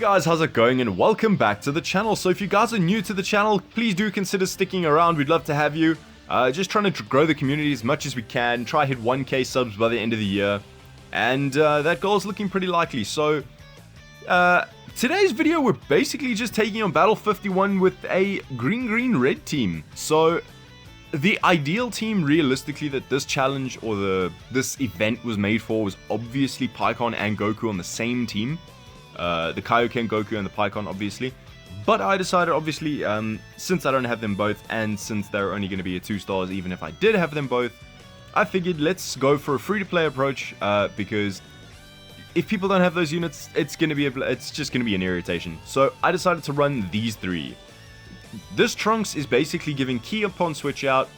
guys, how's it going, and welcome back to the channel. So if you guys are new to the channel, please do consider sticking around. We'd love to have you. Just trying to grow the community as much as we can, try hit 1k subs by the end of the year, and that goal is looking pretty likely. So today's video, we're basically just taking on Battle 51 with a green-red team. So the ideal team, realistically, that this challenge or this event was made for was obviously Pikkon and Goku on the same team. The Kaioken Goku and the Pikkon, obviously. But I decided, obviously, since I don't have them both, and since they're only going to be a 2 stars, even if I did have them both, I figured let's go for a free-to-play approach, because if people don't have those units, it's just going to be an irritation. So I decided to run these 3. This Trunks is basically giving Ki upon switch out.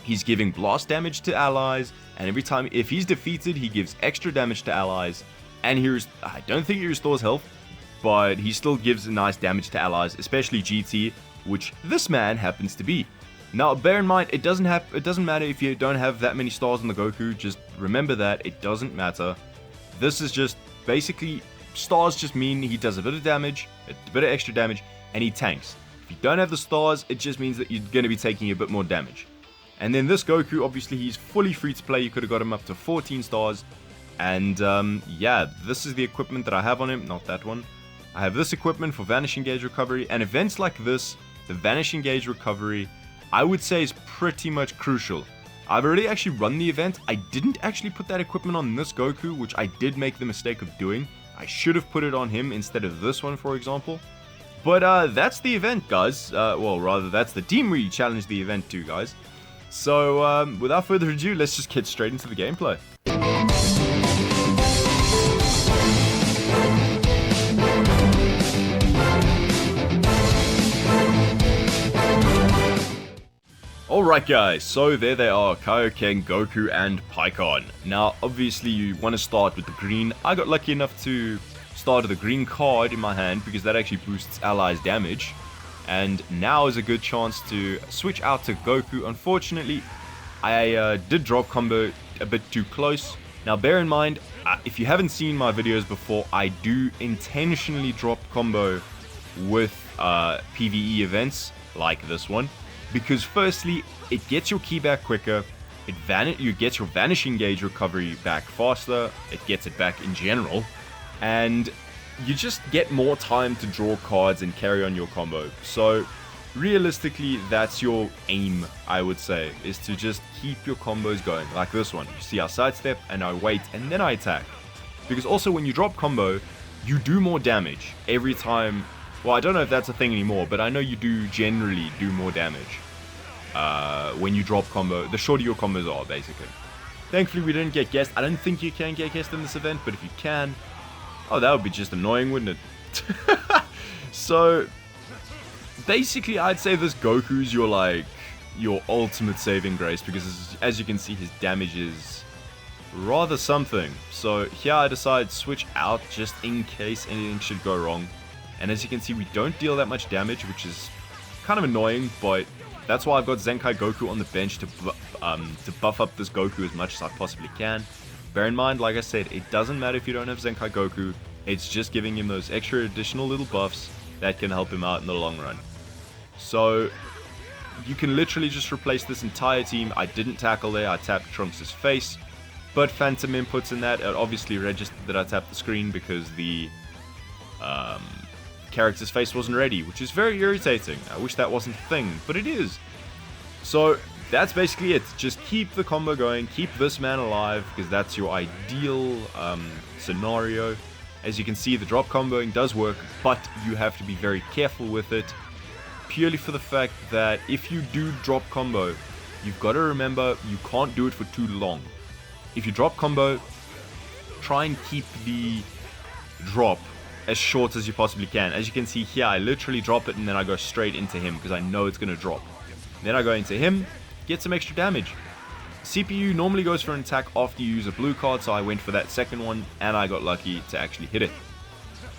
He's giving blast damage to allies, and every time if he's defeated, he gives extra damage to allies. And I don't think he restores health, but he still gives a nice damage to allies, especially GT, which this man happens to be. Now, bear in mind, it doesn't matter if you don't have that many stars on the Goku. Just remember that it doesn't matter. This is just basically stars just mean he does a bit of damage, a bit of extra damage, and he tanks. If you don't have the stars, it just means that you're going to be taking a bit more damage. And then this Goku, obviously, he's fully free to play. You could have got him up to 14 stars. And yeah, this is the equipment that I have on him, not that one. I have this equipment for Vanishing Gauge Recovery, and events like this, the Vanishing Gauge Recovery, I would say is pretty much crucial. I've already actually run the event. I didn't actually put that equipment on this Goku, which I did make the mistake of doing. I should have put it on him instead of this one, for example. But that's the event, guys. Well, rather, that's the team we challenged the event to, guys. So without further ado, let's just get straight into the gameplay. Alright guys, so there they are, Kaioken, Goku, and Pikkon. Now, obviously you want to start with the green. I got lucky enough to start with the green card in my hand because that actually boosts allies' damage. And now is a good chance to switch out to Goku. Unfortunately, I did drop combo a bit too close. Now bear in mind, if you haven't seen my videos before, I do intentionally drop combo with PvE events like this one. Because firstly, it gets your Ki back quicker, you get your Vanishing Gauge recovery back faster, it gets it back in general, and you just get more time to draw cards and carry on your combo. So realistically, that's your aim, I would say, is to just keep your combos going, like this one. You see, I sidestep, and I wait, and then I attack. Because also when you drop combo, you do more damage every time. Well, I don't know if that's a thing anymore, but I know you do generally do more damage when you drop combo. The shorter your combos are, basically. Thankfully, we didn't get guessed. I don't think you can get guessed in this event, but if you can... Oh, that would be just annoying, wouldn't it? So, basically, I'd say this Goku's your ultimate saving grace, because as you can see, his damage is rather something. So, here I decide to switch out just in case anything should go wrong. And as you can see, we don't deal that much damage, which is kind of annoying, but that's why I've got Zenkai Goku on the bench to buff up this Goku as much as I possibly can. Bear in mind, like I said, it doesn't matter if you don't have Zenkai Goku, it's just giving him those extra additional little buffs that can help him out in the long run. So, you can literally just replace this entire team. I didn't tackle there, I tapped Trunks' face, but phantom inputs in that, it obviously registered that I tapped the screen because the character's face wasn't ready, which is very irritating. I wish that wasn't a thing, but it is. So that's basically it. Just keep the combo going, keep this man alive, because that's your ideal scenario. As you can see, the drop comboing does work, but you have to be very careful with it, purely for the fact that if you do drop combo, you've got to remember you can't do it for too long. If you drop combo, try and keep the drop as short as you possibly can. As you can see here, I literally drop it and then I go straight into him because I know it's going to drop. Then I go into him, get some extra damage. CPU normally goes for an attack after you use a blue card, so I went for that second one and I got lucky to actually hit it.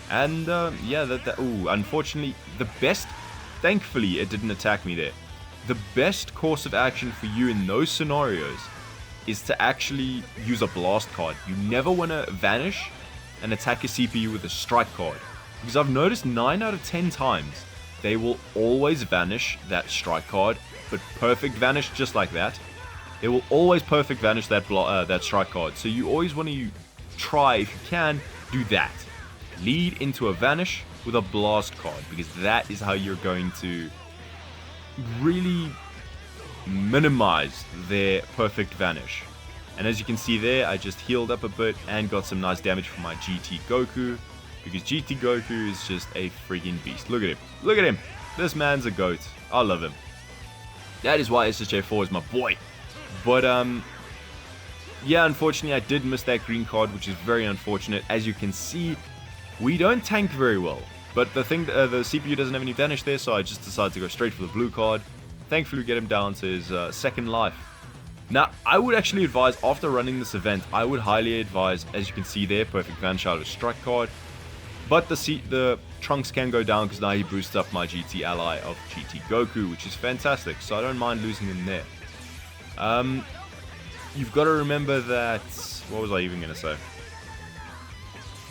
And yeah, ooh, unfortunately, thankfully it didn't attack me there. The best course of action for you in those scenarios is to actually use a blast card. You never want to vanish and attack a CPU with a strike card, Because I've noticed 9 out of 10 times, they will always vanish that strike card, but perfect vanish just like that. They will always perfect vanish that that strike card. So you always want to try, if you can, do that. Lead into a vanish with a blast card, because that is how you're going to really minimize their perfect vanish. And as you can see there, I just healed up a bit and got some nice damage from my GT Goku, because GT Goku is just a freaking beast. Look at him. Look at him. This man's a goat. I love him. That is why SSJ4 is my boy. But, yeah, unfortunately, I did miss that green card, which is very unfortunate. As you can see, we don't tank very well. But the thing, the CPU doesn't have any vanish there, so I just decided to go straight for the blue card. Thankfully, we get him down to his second life. Now, I would actually advise, after running this event, I would highly advise, as you can see there, perfect vanish out of a strike card. But the Trunks can go down, because now he boosts up my GT ally of GT Goku, which is fantastic, so I don't mind losing him there. You've got to remember that... What was I even going to say?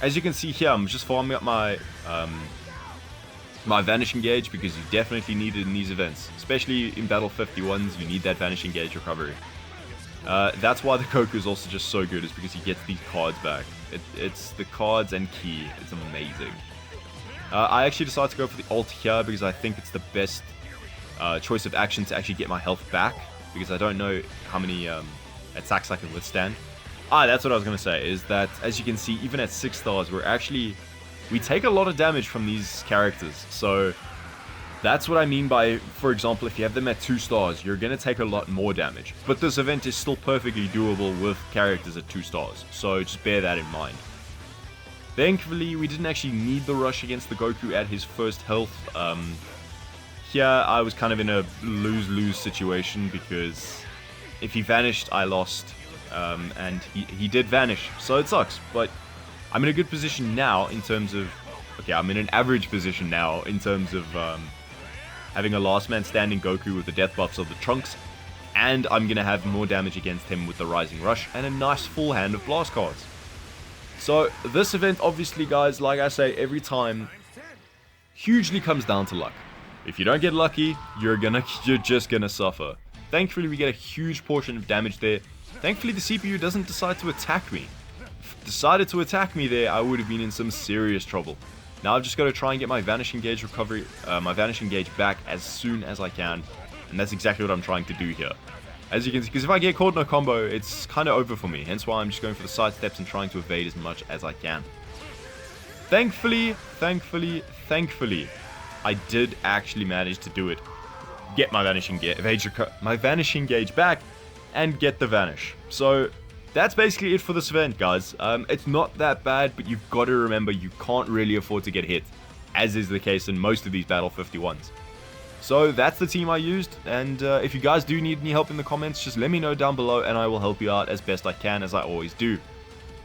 As you can see here, I'm just farming up my my Vanishing Gauge, because you definitely need it in these events. Especially in Battle 51s, you need that Vanishing Gauge recovery. That's why the Goku is also just so good, is because he gets these cards back. It's the cards and key. It's amazing. I actually decided to go for the ult here, because I think it's the best choice of action to actually get my health back, because I don't know how many attacks I can withstand. That's what I was going to say, is that, as you can see, even at 6 stars, we take a lot of damage from these characters. So that's what I mean by, for example, if you have them at 2 stars, you're going to take a lot more damage. But this event is still perfectly doable with characters at 2 stars, so just bear that in mind. Thankfully, we didn't actually need the rush against the Goku at his first health. Here, I was kind of in a lose-lose situation, because if he vanished, I lost. And he did vanish, so it sucks. But I'm in a good position now in terms of... Okay, I'm in an average position now in terms of having a last man standing Goku with the death buffs of the Trunks. And I'm going to have more damage against him with the Rising Rush and a nice full hand of blast cards. So this event, obviously, guys, like I say every time, hugely comes down to luck. If you don't get lucky, you're just gonna suffer. Thankfully, we get a huge portion of damage there. Thankfully, the CPU doesn't decide to attack me. If it decided to attack me there, I would have been in some serious trouble. Now I've just got to try and get my Vanishing Gauge recovery, my Vanishing Gauge back as soon as I can. And that's exactly what I'm trying to do here. As you can see, because if I get caught in a combo, it's kind of over for me. Hence why I'm just going for the side steps and trying to evade as much as I can. Thankfully, I did actually manage to do it. Get my Vanishing Gauge back and get the Vanish. So that's basically it for this event, guys. It's not that bad, but you've got to remember you can't really afford to get hit, as is the case in most of these Battle 51s. So that's the team I used, and if you guys do need any help in the comments, just let me know down below and I will help you out as best I can, as I always do.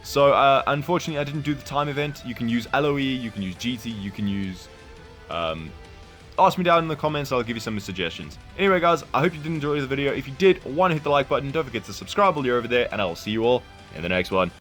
So unfortunately I didn't do the time event. You can use LOE, you can use GT, you can use... ask me down in the comments, I'll give you some suggestions. Anyway guys, I hope you did enjoy the video. If you did, hit the like button, don't forget to subscribe while you're over there, and I will see you all in the next one.